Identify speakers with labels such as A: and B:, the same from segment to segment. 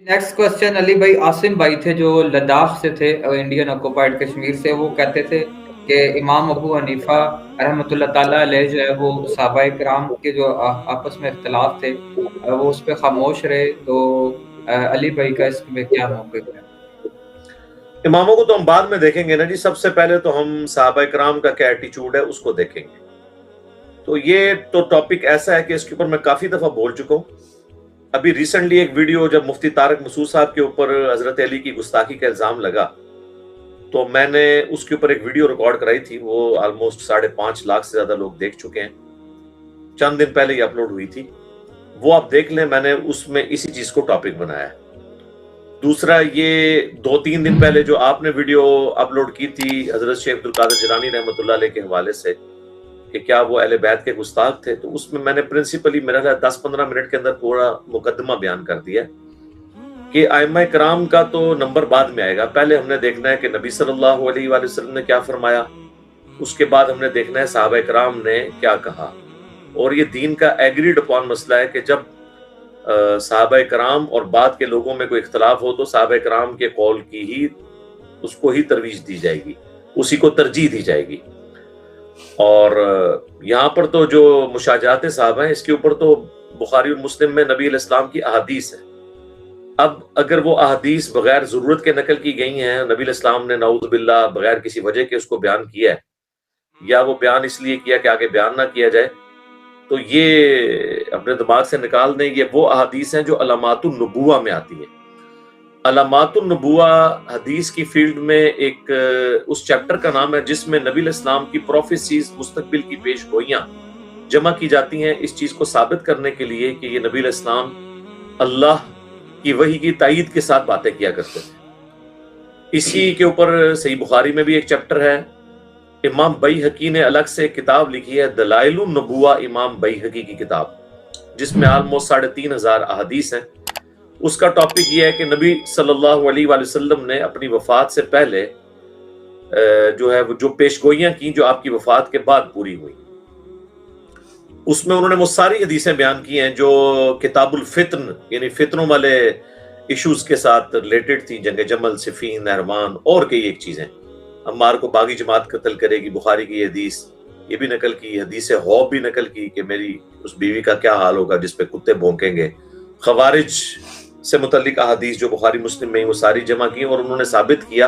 A: Next question Ali भाई आसिम भाई थे जो लद्दाख से थे, इंडियन ऑक्युपाइड कश्मीर से। वो कहते थे कि इमाम अबू हनीफा रहमतुल्लाह ताला अलैह जो है वो सहाबाए किराम के जो आपस में इख्तिलाफ थे, वो उस पर खामोश रहे। तो अली भाई का इसमें क्या मौक़िफ़ है?
B: इमामों को तो हम बाद में देखेंगे ना जी, सबसे पहले तो हम सहाबा किराम का क्या एटीट्यूड है उसको देखेंगे। तो ये तो टॉपिक ऐसा है कि इसके ऊपर मैं काफी दफा बोल चुका हूँ। अभी रिसेंटली एक वीडियो जब मुफ्ती तारिक मसूद साहब के ऊपर हजरत अली की गुस्ताखी का इल्जाम लगा, तो मैंने उसके ऊपर एक वीडियो रिकॉर्ड कराई थी। वो ऑलमोस्ट 5.5 लाख से ज्यादा लोग देख चुके हैं, चंद दिन पहले ही अपलोड हुई थी। वो आप देख लें, मैंने उसमें इसी चीज को टॉपिक बनाया है। दूसरा, ये 2-3 दिन पहले जो आपने वीडियो अपलोड की थी हजरत शेख अब्दुल कादिर जिलानी रहमतुल्लाह अलैह के हवाले से कि क्या वो अहले बैत के गुस्ताख थे, तो उसमें मैंने प्रिंसिपली मेरा 10-15 मिनट के अंदर पूरा मुकदमा बयान कर दिया कि आइम्मा कराम का तो नंबर बाद में आएगा। पहले हमने देखना है कि नबी सल्लल्लाहु अलैहि वसल्लम ने क्या फरमाया, उसके बाद हमने देखना है सहाबा कराम ने क्या कहा। और ये दीन का एग्रीड अपॉन मसला है कि जब सहाबा कराम और बाद के लोगों में कोई इख्तलाफ हो तो सहाबा कराम के कौल की ही उसको ही तरवीज दी जाएगी, उसी को तरजीह दी जाएगी। और यहाँ पर तो जो मुशाजात साहबा हैं, इसके ऊपर तो बुखारी और मुस्लिम में नबी अलैहिस्सलाम की अहादीस है। अब अगर वो अहादीस बगैर जरूरत के नकल की गई हैं, नबी अलैहिस्सलाम ने नाउज़ बिल्लाह बगैर किसी वजह के उसको बयान किया है, या वो बयान इसलिए किया कि आगे बयान ना किया जाए, तो ये अपने दिमाग से निकाल दें। ये वो अहादीस हैं जो अलामातुन नबुवा में आती है। अलामातुन नबुवा हदीस की फील्ड में एक उस चैप्टर का नाम है जिसमें नबी अलैहिस्सलाम की प्रोफेसीज, मुस्तकबिल की पेशगोइयां जमा की जाती हैं इस चीज को साबित करने के लिए कि ये नबी अलैहिस्सलाम अल्लाह की वही की तायीद के साथ बातें किया करते थे। इसी के ऊपर सही बुखारी में भी एक चैप्टर है। इमाम बैहकी ने अलग से किताब लिखी है, दलाइलुन नबुवा, इमाम बैहकी की किताब, जिसमें ऑलमोस्ट 3500 अहादीस हैं। उसका टॉपिक ये है कि नबी सल्लल्लाहु अलैहि वसल्लम ने अपनी वफात से पहले जो है वो जो पेशगोइयां की जो आपकी वफात के बाद पूरी हुई, उसमें उन्होंने वो सारी हदीसें बयान की हैं जो किताबुल फितन यानी फितनों वाले इश्यूज के साथ रिलेटेड थी। जंग जमल, सिफीन, नहरमान और कई एक चीजें। अम्मार को बागी जमात कत्ल करेगी, बुखारी की हदीस ये भी नकल की। हदीस हौब भी नकल की कि मेरी उस बीवी का क्या हाल होगा जिस पे कुत्ते भौंकेंगे। खवारिज से मुतल्लिक अहादीस जो बुखारी मुस्लिम में वो सारी जमा की, और उन्होंने साबित किया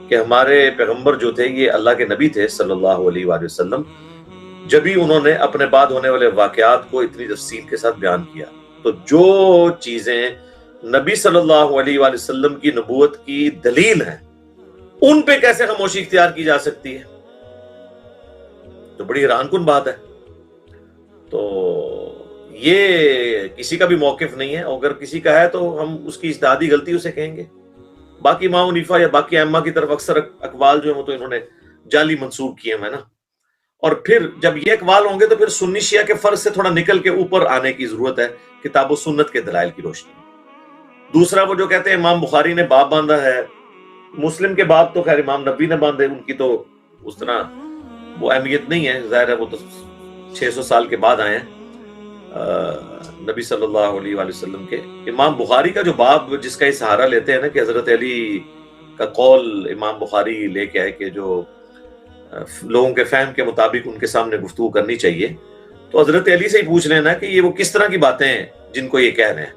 B: कि हमारे पैगंबर जो थे ये अल्लाह के नबी थे सल्लल्लाहु अलैहि वसल्लम। जब भी उन्होंने अपने बाद होने वाले वाकयात को इतनी तफसील के साथ बयान किया, तो जो चीजें नबी सल्लल्लाहु अलैहि वसल्लम की नबूवत की दलील हैं उन पे कैसे खामोशी इख्तियार की जा सकती है, तो बड़ी हैरानकुन बात है। तो ये किसी का भी मौकिफ नहीं है, अगर किसी का है तो हम उसकी इज्तिहादी गलती उसे कहेंगे। बाकी इमाम हनीफा या बाकी अइम्मा की तरफ अक्सर अकवाल जो है वो तो इन्होंने जाली मंसूब किए हैं ना। और फिर जब ये अकवाल होंगे तो फिर सुन्नी शिया के फर्क से थोड़ा निकल के ऊपर आने की जरूरत है किताब और सुन्नत के दलाइल की रोशनी में। दूसरा, वो जो कहते हैं इमाम बुखारी ने बाब बांधा है, मुस्लिम के बाब तो खैर इमाम नबी ने बांधे, उनकी तो उस तरह वो अहमियत नहीं है, जाहिर है वो तो 600 साल के बाद आए हैं नबी सल्लल्लाहु अलैहि वसल्लम के। इमाम बुखारी का जो बाब जिसका ये सहारा लेते हैं ना कि हजरत अली का कौल इमाम बुखारी लेके आए कि जो लोगों के फहम के मुताबिक उनके सामने गुफ्तगू करनी चाहिए, तो हजरत अली से ही पूछ लेना कि ये वो किस तरह की बातें हैं जिनको ये कह रहे हैं।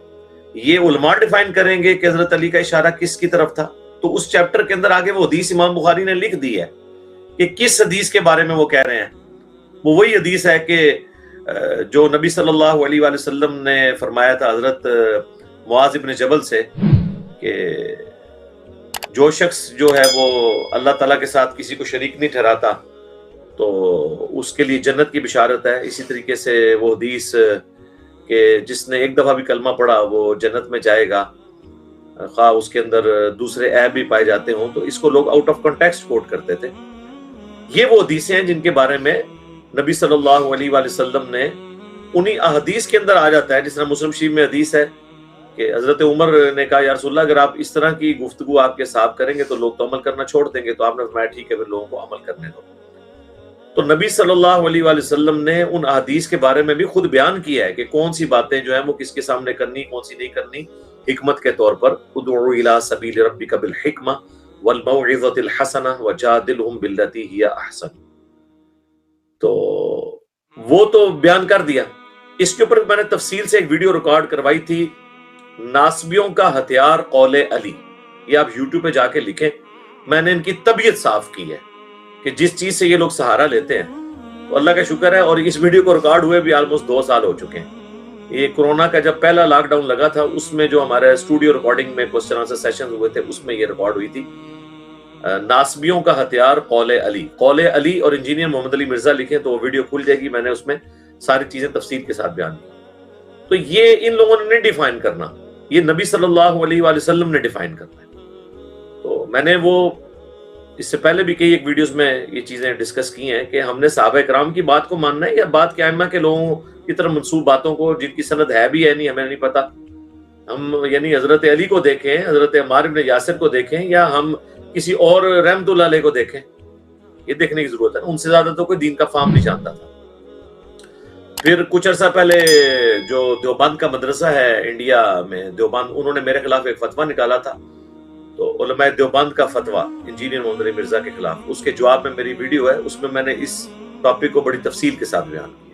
B: ये उलमा डिफाइन करेंगे कि हजरत अली का इशारा किसकी तरफ था। तो उस चैप्टर के अंदर आगे वो हदीस इमाम बुखारी ने लिख दी है कि किस हदीस के बारे में वो कह रहे हैं। वो वही हदीस है कि जो नबी सल्लल्लाहु अलैहि वसल्लम ने फरमाया था हजरत मुआज इब्न जबल से कि जो शख्स जो है वो अल्लाह ताला के साथ किसी को शरीक नहीं ठहराता तो उसके लिए जन्नत की बिशारत है। इसी तरीके से वो हदीस कि जिसने एक दफा भी कलमा पढ़ा वो जन्नत में जाएगा, खा उसके अंदर दूसरे ऐब भी पाए जाते हों। तो इसको लोग आउट ऑफ कॉन्टेक्स्ट कोट करते थे। ये वो हदीसें हैं जिनके बारे में नबी सल्लल्लाहु अलैहि वसल्लम ने उन्हीं अहदीस के अंदर आ जाता है। जिस तरह मुस्लिम शरीफ में हदीस है कि हजरत उमर ने कहा या रसूलल्लाह अगर आप इस तरह की गुफ्तगू आपके साथ करेंगे तो लोग तो अमल करना छोड़ देंगे। तो आपने फरमाया ठीक है फिर लोगों को अमल करने दो। तो नबी सल्लल्लाहु अलैहि वसल्लम ने उन अहदीस के बारे में भी खुद बयान किया है कि कौन सी बातें जो है वो किसके सामने करनी, कौन सी नहीं करनी। حکمت کے طور پر ادعو الی سبیل ربک بالحکمہ والموعظۃ الحسنہ وجادلہم باللتی ہی احسن. تو وہ تو بیان کر دیا. اس کے اوپر میں نے تفصیل سے ایک ویڈیو ریکارڈ کروائی تھی، ناسبیوں کا ہتھیار قول علی. یہ آپ یوٹیوب پہ جا کے لکھیں. میں نے ان کی طبیعت صاف کی ہے کہ جس چیز سے یہ لوگ سہارا لیتے ہیں. تو اللہ کا شکر ہے، اور اس ویڈیو کو ریکارڈ ہوئے بھی آلموسٹ 2 سال ہو چکے ہیں. یہ کورونا کا جب پہلا لاک ڈاؤن لگا تھا، اس میں جو ہمارے اسٹوڈیو ریکارڈنگ میں کوشچن آنسر سیشن ہوئے تھے، اس میں یہ ریکارڈ ہوئی تھی. ناسبیوں کا ہتھیار قول علی. قول علی اور انجینئر محمد علی مرزا لکھیں تو وہ ویڈیو کھل جائے گی. میں نے اس میں ساری چیزیں تفصیل کے ساتھ بیان کی. تو یہ ان لوگوں نے نہیں ڈیفائن کرنا، یہ نبی صلی اللہ علیہ وآلہ وسلم نے ڈیفائن کرنا ہے. تو میں نے وہ اس سے پہلے بھی کئی ایک ویڈیوز میں یہ چیزیں ڈسکس کی ہیں کہ ہم نے صحابہ کرام کی بات کو ماننا ہے یا بات کے ائمہ کے لوگوں کی طرف منسوب باتوں کو جن کی سند ہے بھی ہے نہیں ہمیں نہیں پتا. ہم یعنی حضرت علی کو دیکھیں، حضرت عمار بن یاسر کو دیکھیں، یا ہم کسی اور رحمت اللہ علیہ کو دیکھیں. یہ دیکھنے کی ضرورت ہے. ان سے زیادہ تو کوئی دین کا فہم نہیں جانتا تھا. پھر کچھ عرصہ پہلے جو دیوبند کا مدرسہ ہے انڈیا میں، دیوبند، انہوں نے میرے خلاف ایک فتویٰ نکالا تھا. تو علماء دیوبند کا فتویٰ انجینئر محمد علی مرزا کے خلاف، اس کے جواب میں میری ویڈیو ہے، اس میں میں نے اس ٹاپک کو بڑی تفصیل کے ساتھ بیان کیا.